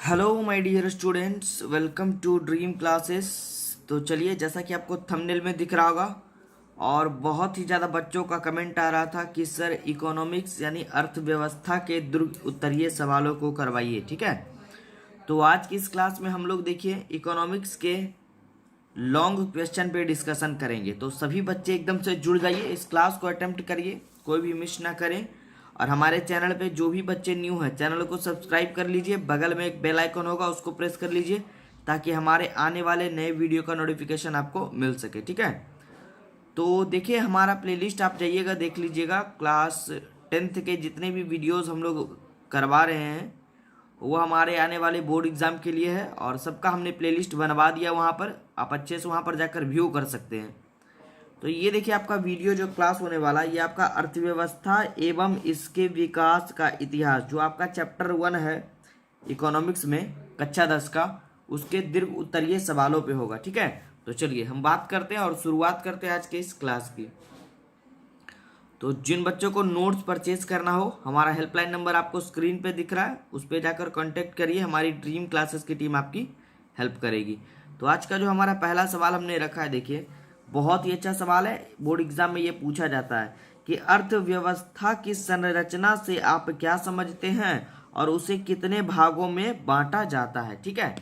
Hello my dear students, welcome to dream classes. तो चलिए, जैसा कि आपको थंबनेल में दिख रहा होगा और बहुत ही ज़्यादा बच्चों का कमेंट आ रहा था कि सर इकोनॉमिक्स यानी अर्थव्यवस्था के दुर्ग उत्तरीय सवालों को करवाइए। ठीक है, तो आज की इस क्लास में हम लोग देखिए इकोनॉमिक्स के लॉन्ग क्वेश्चन पे डिस्कशन करेंगे। तो सभी बच्चे एकदम से जुड़ जाइए, इस क्लास को अटेम्प्ट करिए, कोई भी मिस ना करें। और हमारे चैनल पे जो भी बच्चे न्यू हैं चैनल को सब्सक्राइब कर लीजिए, बगल में एक बेल आइकन होगा उसको प्रेस कर लीजिए ताकि हमारे आने वाले नए वीडियो का नोटिफिकेशन आपको मिल सके। ठीक है, तो देखिए हमारा प्लेलिस्ट आप जाइएगा देख लीजिएगा। क्लास 10th के जितने भी वीडियोस हम लोग करवा रहे हैं वो हमारे आने वाले बोर्ड एग्जाम के लिए है और सबका हमने प्लेलिस्ट बनवा दिया वहाँ पर, आप अच्छे से वहाँ पर जाकर व्यू कर सकते हैं। तो ये देखिए आपका वीडियो जो क्लास होने वाला है ये आपका अर्थव्यवस्था एवं इसके विकास का इतिहास, जो आपका चैप्टर 1 है इकोनॉमिक्स में कक्षा 10 का, उसके दीर्घ उत्तरीय सवालों पे होगा। ठीक है, तो चलिए हम बात करते हैं और शुरुआत करते हैं आज के इस क्लास की। तो जिन बच्चों को नोट्स परचेज करना हो, हमारा हेल्पलाइन नंबर आपको स्क्रीन पे दिख रहा है, उस पर जाकर कांटेक्ट करिए, हमारी ड्रीम क्लासेस की टीम आपकी हेल्प करेगी। तो आज का जो हमारा पहला सवाल हमने रखा है, देखिए बहुत ही अच्छा सवाल है, बोर्ड एग्जाम में ये पूछा जाता है कि अर्थव्यवस्था की संरचना से आप क्या समझते हैं और उसे कितने भागों में बांटा जाता है। ठीक है,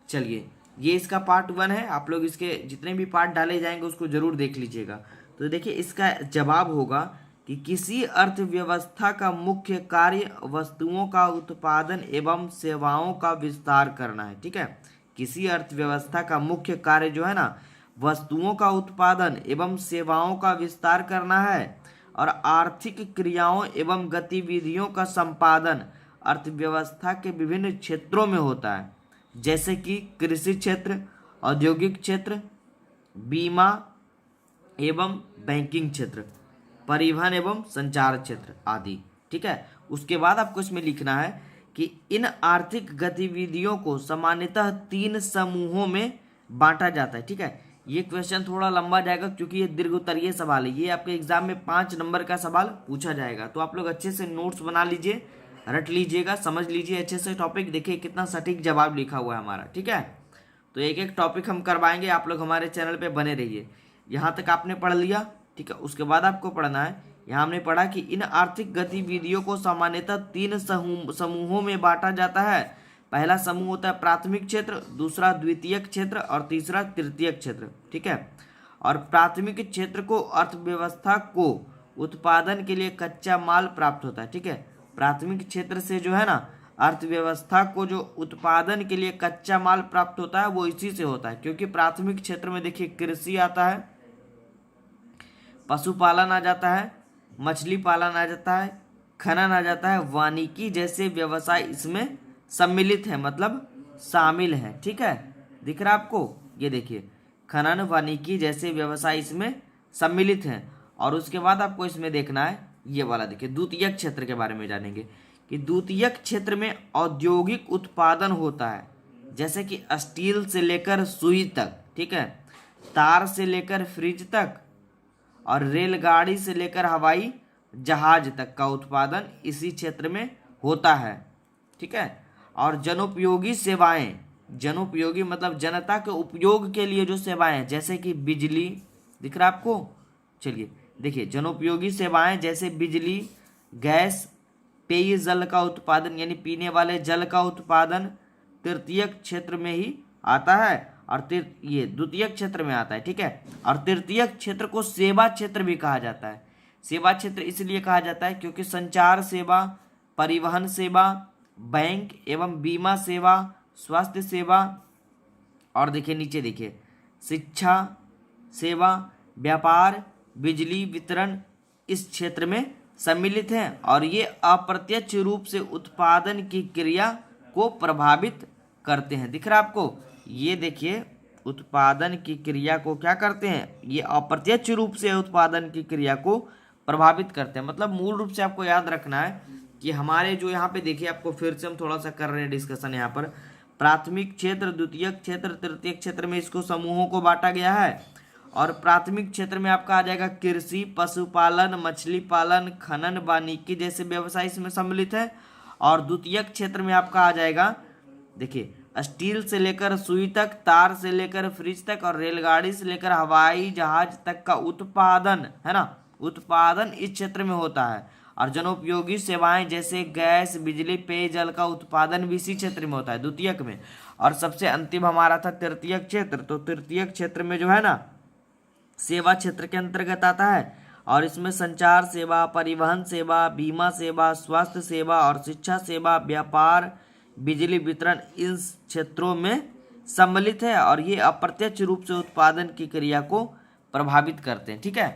चलिए ये इसका पार्ट 1 है, आप लोग इसके जितने भी पार्ट डाले जाएंगे उसको जरूर देख लीजिएगा। तो देखिए इसका जवाब होगा कि किसी अर्थव्यवस्था का मुख्य कार्य वस्तुओं का उत्पादन एवं सेवाओं का विस्तार करना है। ठीक है, किसी अर्थव्यवस्था का मुख्य कार्य जो है ना, वस्तुओं का उत्पादन एवं सेवाओं का विस्तार करना है और आर्थिक क्रियाओं एवं गतिविधियों का संपादन अर्थव्यवस्था के विभिन्न क्षेत्रों में होता है, जैसे कि कृषि क्षेत्र, औद्योगिक क्षेत्र, बीमा एवं बैंकिंग क्षेत्र, परिवहन एवं संचार क्षेत्र आदि। ठीक है, उसके बाद आपको इसमें लिखना है कि इन आर्थिक गतिविधियों को सामान्यतः 3 समूहों में बांटा जाता है। ठीक है, ये क्वेश्चन थोड़ा लंबा जाएगा क्योंकि ये दीर्घ उत्तरीय सवाल है, ये आपके एग्जाम में 5 नंबर का सवाल पूछा जाएगा। तो आप लोग अच्छे से नोट्स बना लीजिए, रट लीजिएगा, समझ लीजिए अच्छे से टॉपिक। देखिए कितना सटीक जवाब लिखा हुआ है हमारा। ठीक है, तो एक एक टॉपिक हम करवाएंगे, आप लोग हमारे चैनल पे बने रहिए। यहाँ तक आपने पढ़ लिया, ठीक है, उसके बाद आपको पढ़ना है, यहाँ हमने पढ़ा कि इन आर्थिक गतिविधियों को सामान्यतः 3 समूहों में बांटा जाता है। पहला समूह होता है प्राथमिक क्षेत्र, दूसरा द्वितीयक क्षेत्र और तीसरा तृतीयक क्षेत्र। ठीक है, और प्राथमिक क्षेत्र को अर्थव्यवस्था को उत्पादन के लिए कच्चा माल प्राप्त होता है। ठीक है, प्राथमिक क्षेत्र से जो है ना अर्थव्यवस्था को जो उत्पादन के लिए कच्चा माल प्राप्त होता है वो इसी से होता है, क्योंकि प्राथमिक क्षेत्र में देखिए कृषि आता है, पशुपालन आ जाता है, मछली पालन आ जाता है, खनन आ जाता है, वानिकी जैसे व्यवसाय इसमें सम्मिलित है, मतलब शामिल है। ठीक है, दिख रहा है आपको, ये देखिए खनन वानिकी जैसे व्यवसाय इसमें सम्मिलित हैं। और उसके बाद आपको इसमें देखना है ये वाला, देखिए द्वितीयक क्षेत्र के बारे में जानेंगे कि द्वितीयक क्षेत्र में औद्योगिक उत्पादन होता है, जैसे कि स्टील से लेकर सुई तक, ठीक है, तार से लेकर फ्रिज तक और रेलगाड़ी से लेकर हवाई जहाज तक का उत्पादन इसी क्षेत्र में होता है। ठीक है, और जनोपयोगी सेवाएं, जनोपयोगी मतलब जनता के उपयोग के लिए जो सेवाएं हैं, जैसे कि बिजली, दिख रहा है आपको, चलिए देखिए जनोपयोगी सेवाएं जैसे बिजली, गैस, पेय जल का उत्पादन यानी पीने वाले जल का उत्पादन तृतीयक क्षेत्र में ही आता है और ये द्वितीयक क्षेत्र में आता है। ठीक है, और तृतीयक क्षेत्र को सेवा क्षेत्र भी कहा जाता है। सेवा क्षेत्र इसलिए कहा जाता है क्योंकि संचार सेवा, परिवहन सेवा, बैंक एवं बीमा सेवा, स्वास्थ्य सेवा और देखिए नीचे देखिए शिक्षा सेवा, व्यापार, बिजली वितरण इस क्षेत्र में सम्मिलित हैं और ये अप्रत्यक्ष रूप से उत्पादन की क्रिया को प्रभावित करते हैं। दिख रहा है आपको, ये देखिए उत्पादन की क्रिया को क्या करते हैं, ये अप्रत्यक्ष रूप से उत्पादन की क्रिया को प्रभावित करते हैं। मतलब मूल रूप से आपको याद रखना है कि हमारे जो यहाँ पे देखिए, आपको फिर से हम थोड़ा सा कर रहे हैं डिस्कशन यहाँ पर, प्राथमिक क्षेत्र, द्वितीयक क्षेत्र, तृतीयक क्षेत्र में इसको समूहों को बांटा गया है। और प्राथमिक क्षेत्र में आपका आ जाएगा कृषि, पशुपालन, मछली पालन, खनन, वानिकी जैसे व्यवसाय इसमें सम्मिलित है। और द्वितीयक क्षेत्र में आपका आ जाएगा देखिए, स्टील से लेकर सुई तक, तार से लेकर फ्रिज तक और रेलगाड़ी से लेकर हवाई जहाज तक का उत्पादन, है ना, उत्पादन इस क्षेत्र में होता है। और जनोपयोगी सेवाएं जैसे गैस, बिजली, पेयजल का उत्पादन भी इसी क्षेत्र में होता है, द्वितीयक में। और सबसे अंतिम हमारा था तृतीयक क्षेत्र। तो तृतीयक क्षेत्र में जो है ना, सेवा क्षेत्र के अंतर्गत आता है और इसमें संचार सेवा, परिवहन सेवा, बीमा सेवा, स्वास्थ्य सेवा और शिक्षा सेवा, व्यापार, बिजली वितरण इन क्षेत्रों में सम्मिलित है और ये अप्रत्यक्ष रूप से उत्पादन की क्रिया को प्रभावित करते हैं। ठीक है,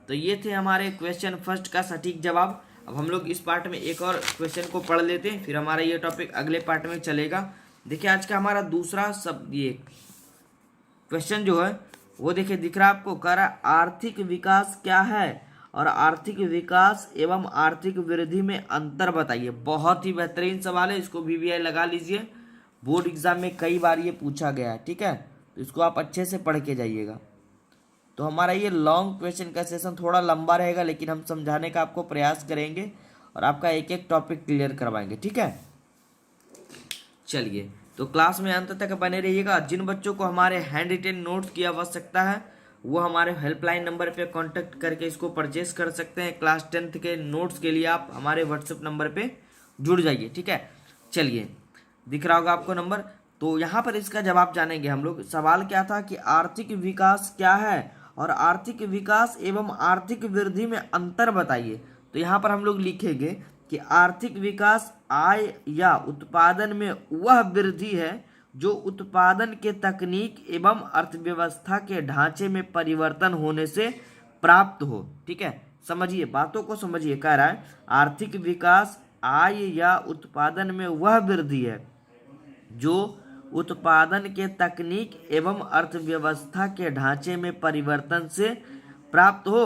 तो ये थे हमारे क्वेश्चन फर्स्ट का सटीक जवाब। अब हम लोग इस पार्ट में एक और क्वेश्चन को पढ़ लेते हैं, फिर हमारा ये टॉपिक अगले पार्ट में चलेगा। देखिए, आज का हमारा दूसरा सब ये क्वेश्चन जो है वो देखिए दिख रहा है आपको, कह रहा है आर्थिक विकास क्या है और आर्थिक विकास एवं आर्थिक वृद्धि में अंतर बताइए। बहुत ही बेहतरीन सवाल है, इसको VVI लगा लीजिए, बोर्ड एग्जाम में कई बार ये पूछा गया है। ठीक है, तो इसको आप अच्छे से पढ़ के जाइएगा। तो हमारा ये लॉन्ग क्वेश्चन का सेशन थोड़ा लंबा रहेगा, लेकिन हम समझाने का आपको प्रयास करेंगे और आपका एक एक टॉपिक क्लियर करवाएंगे। ठीक है, चलिए, तो क्लास में अंत तक बने रहिएगा। जिन बच्चों को हमारे हैंड रिटेन नोट्स की आवश्यकता है वो हमारे हेल्पलाइन नंबर पे कांटेक्ट करके इसको परचेस कर सकते हैं। क्लास 10th के नोट्स के लिए आप हमारे व्हाट्सएप नंबर पे जुड़ जाइए। ठीक है, चलिए, दिख रहा होगा आपको नंबर। तो यहाँ पर इसका जवाब जानेंगे हम लोग। सवाल क्या था कि आर्थिक विकास क्या है और आर्थिक विकास एवं आर्थिक वृद्धि में अंतर बताइए। तो यहाँ पर हम लोग लिखेंगे कि आर्थिक विकास आय या उत्पादन में वह वृद्धि है जो उत्पादन के तकनीक एवं अर्थव्यवस्था के ढांचे में परिवर्तन होने से प्राप्त हो। ठीक है, समझिए, बातों को समझिए। कह रहा है आर्थिक विकास आय या उत्पादन में वह वृद्धि है जो उत्पादन के तकनीक एवं अर्थव्यवस्था के ढांचे में परिवर्तन से प्राप्त हो।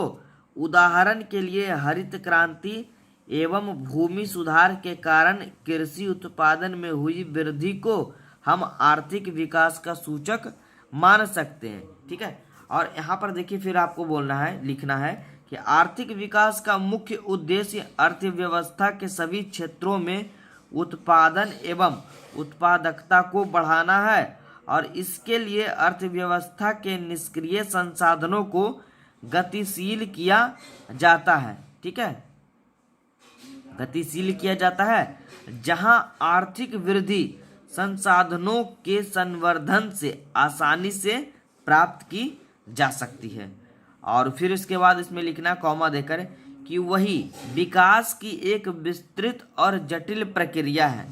उदाहरण के लिए हरित क्रांति एवं भूमि सुधार के कारण कृषि उत्पादन में हुई वृद्धि को हम आर्थिक विकास का सूचक मान सकते हैं। ठीक है, और यहाँ पर देखिए फिर आपको बोलना है, लिखना है कि आर्थिक विकास का मुख्य उद्देश्य अर्थव्यवस्था के सभी क्षेत्रों में उत्पादन एवं उत्पादकता को बढ़ाना है और इसके लिए अर्थव्यवस्था के निष्क्रिय संसाधनों को गतिशील किया जाता है। ठीक है, गतिशील किया जाता है, जहां आर्थिक वृद्धि संसाधनों के संवर्धन से आसानी से प्राप्त की जा सकती है। और फिर इसके बाद इसमें लिखना कॉमा देकर कि वही विकास की एक विस्तृत और जटिल प्रक्रिया है।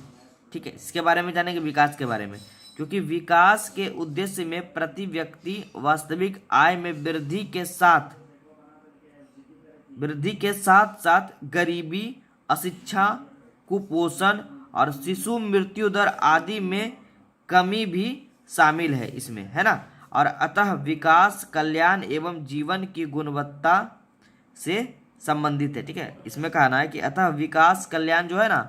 ठीक है, इसके बारे में जानेंगे, विकास के बारे में, क्योंकि विकास के उद्देश्य में प्रति व्यक्ति वास्तविक आय में वृद्धि के साथ साथ गरीबी, अशिक्षा, कुपोषण और शिशु मृत्यु दर आदि में कमी भी शामिल है इसमें, है ना। और अतः विकास कल्याण एवं जीवन की गुणवत्ता से संबंधित है। ठीक है, इसमें कहना है कि अतः विकास कल्याण जो है ना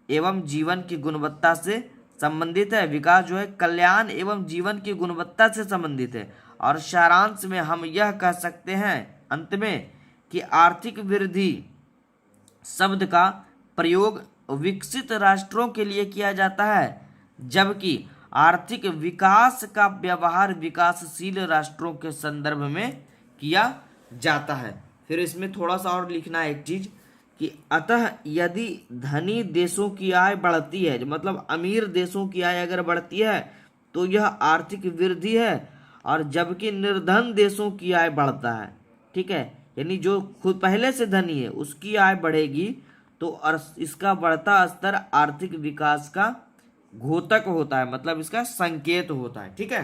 एवं जीवन की गुणवत्ता से संबंधित है। विकास जो है कल्याण एवं जीवन की गुणवत्ता से संबंधित है। और सारांश में हम यह कह सकते हैं अंत में कि आर्थिक वृद्धि शब्द का प्रयोग विकसित राष्ट्रों के लिए किया जाता है, जबकि आर्थिक विकास का व्यवहार विकासशील राष्ट्रों के संदर्भ में किया जाता है। फिर इसमें थोड़ा सा और लिखना है एक चीज कि अतः यदि धनी देशों की आय बढ़ती है, मतलब अमीर देशों की आय अगर बढ़ती है तो यह आर्थिक वृद्धि है, और जबकि निर्धन देशों की आय बढ़ता है। ठीक है, यानी जो खुद पहले से धनी है उसकी आय बढ़ेगी तो इसका बढ़ता स्तर आर्थिक विकास का घोतक होता है, मतलब इसका संकेत होता है। ठीक है,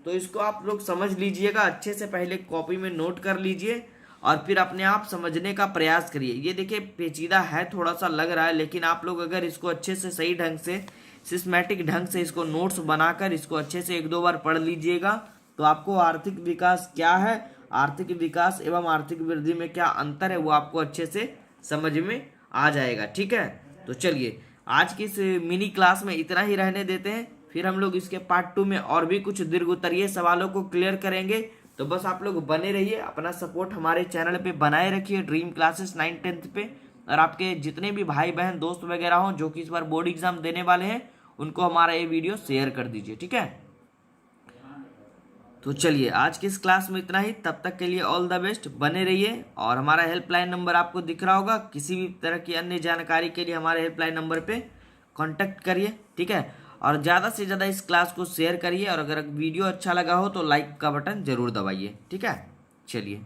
तो इसको आप लोग समझ लीजिएगा, अच्छे से पहले कॉपी में नोट कर लीजिए और फिर अपने आप समझने का प्रयास करिए। ये देखिए पेचीदा है, थोड़ा सा लग रहा है, लेकिन आप लोग अगर इसको अच्छे से सही ढंग से सिस्टमैटिक ढंग से इसको नोट्स बनाकर इसको अच्छे से एक दो बार पढ़ लीजिएगा तो आपको आर्थिक विकास क्या है, आर्थिक विकास एवं आर्थिक वृद्धि में क्या अंतर है, वो आपको अच्छे से समझ में आ जाएगा। ठीक है, तो चलिए आज की इस मिनी क्लास में इतना ही रहने देते हैं, फिर हम लोग इसके पार्ट 2 में और भी कुछ दीर्घोत्तरीय सवालों को क्लियर करेंगे। तो बस आप लोग बने रहिए, अपना सपोर्ट हमारे चैनल पे बनाए रखिए ड्रीम क्लासेस 9th 10th पे। और आपके जितने भी भाई बहन दोस्त वगैरह हों जो कि इस बार बोर्ड एग्जाम देने वाले हैं उनको हमारा ये वीडियो शेयर कर दीजिए, ठीक है। तो चलिए आज की इस क्लास में इतना ही, तब तक के लिए ऑल द बेस्ट, बने रहिए। और हमारा हेल्पलाइन नंबर आपको दिख रहा होगा, किसी भी तरह की अन्य जानकारी के लिए हमारे हेल्पलाइन नंबर पे कांटेक्ट करिए, ठीक है। और ज़्यादा से ज़्यादा इस क्लास को शेयर करिए, और अगर वीडियो अच्छा लगा हो तो लाइक का बटन ज़रूर दबाइए, ठीक है। चलिए।